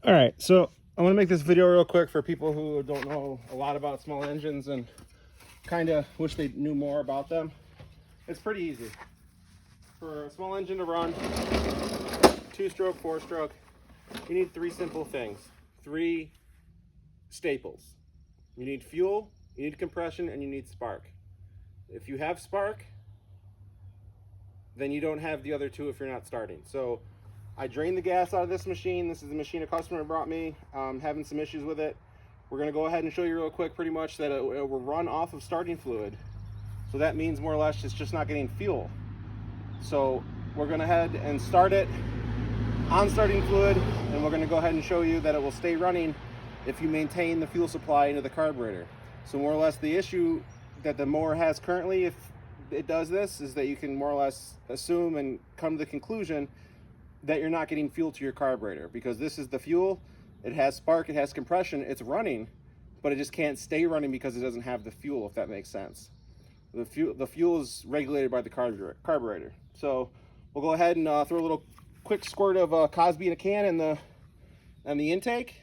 All right, so I want to make this video real quick for people who don't know a lot about small engines and kind of wish they knew more about them. It's pretty easy. For a small engine to run, 2-stroke, 4-stroke, you need three simple things, three staples. You need fuel, you need compression, and you need spark. If you have spark, then you don't have the other two if you're not starting. So I drained the gas out of this machine. This is the machine a customer brought me. Having some issues with it. We're gonna go ahead and show you real quick pretty much that it will run off of starting fluid. So that means more or less it's just not getting fuel. So we're gonna head and start it on starting fluid, and we're gonna go ahead and show you that it will stay running if you maintain the fuel supply into the carburetor. So more or less the issue that the mower has currently, if it does this, is that you can more or less assume and come to the conclusion that you're not getting fuel to your carburetor, because this is the fuel. It has spark, it has compression, it's running, but it just can't stay running because it doesn't have the fuel, if that makes sense. The fuel is regulated by the carburetor. So we'll go ahead and throw a little quick squirt of Cosby in a can in the intake,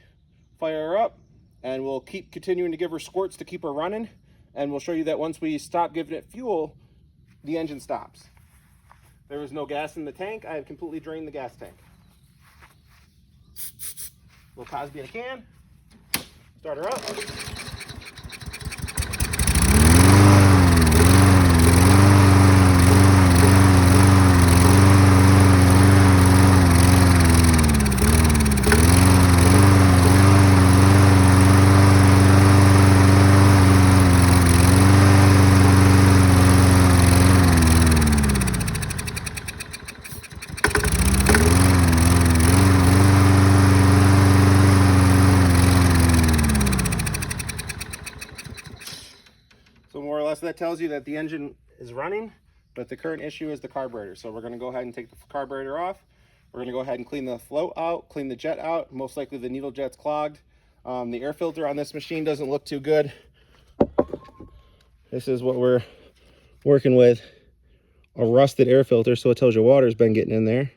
fire her up, and we'll keep continuing to give her squirts to keep her running, and we'll show you that once we stop giving it fuel, the engine stops. There was no gas in the tank. I have completely drained the gas tank. Little Cosby in a can. Start her up. So more or less that tells you that the engine is running, but the current issue is the carburetor. So we're going to go ahead and take the carburetor off. We're going to go ahead and clean the float out, clean the jet out. Most likely the needle jet's clogged. The air filter on this machine doesn't look too good. This is what we're working with, a rusted air filter, so it tells you water's been getting in there.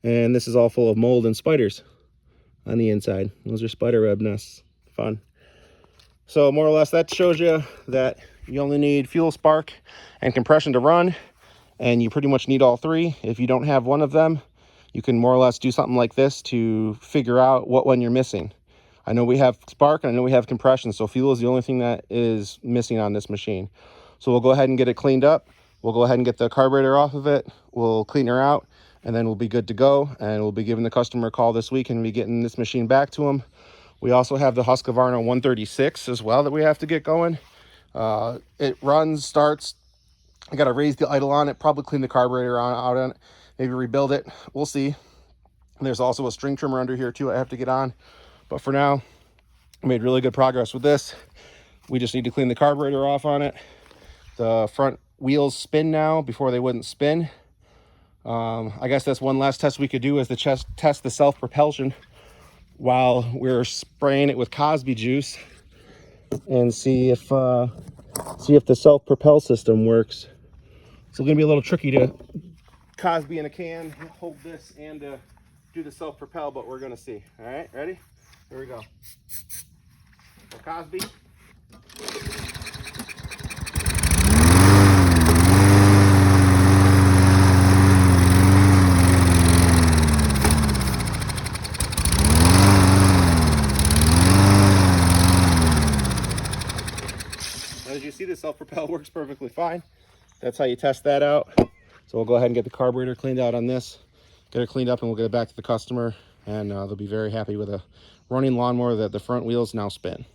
And this is all full of mold and spiders on the inside. Those are spider web nests. Fun. So more or less that shows you that you only need fuel, spark, and compression to run, and you pretty much need all three. If you don't have one of them, you can more or less do something like this to figure out what one you're missing. I know we have spark and I know we have compression, so fuel is the only thing that is missing on this machine. So we'll go ahead and get it cleaned up. We'll go ahead and get the carburetor off of it. We'll clean her out, and then we'll be good to go, and we'll be giving the customer a call this week and be getting this machine back to them. We also have the Husqvarna 136 as well that we have to get going. It runs, starts. I got to raise the idle on it, probably clean the carburetor out on it, maybe rebuild it. We'll see. There's also a string trimmer under here too I have to get on. But for now, I made really good progress with this. We just need to clean the carburetor off on it. The front wheels spin now before they wouldn't spin. I guess that's one last test we could do, is to test the self-propulsion while we're spraying it with Cosby juice, and see if the self-propel system works. It's going to be a little tricky to Cosby in a can, hold this, and do the self-propel, but we're going to see. All right, ready? Here we go. So Cosby. As you see, the self-propel works perfectly fine. That's how you test that out. So we'll go ahead and get the carburetor cleaned out on this, get it cleaned up, and we'll get it back to the customer, and they'll be very happy with a running lawnmower that the front wheels now spin.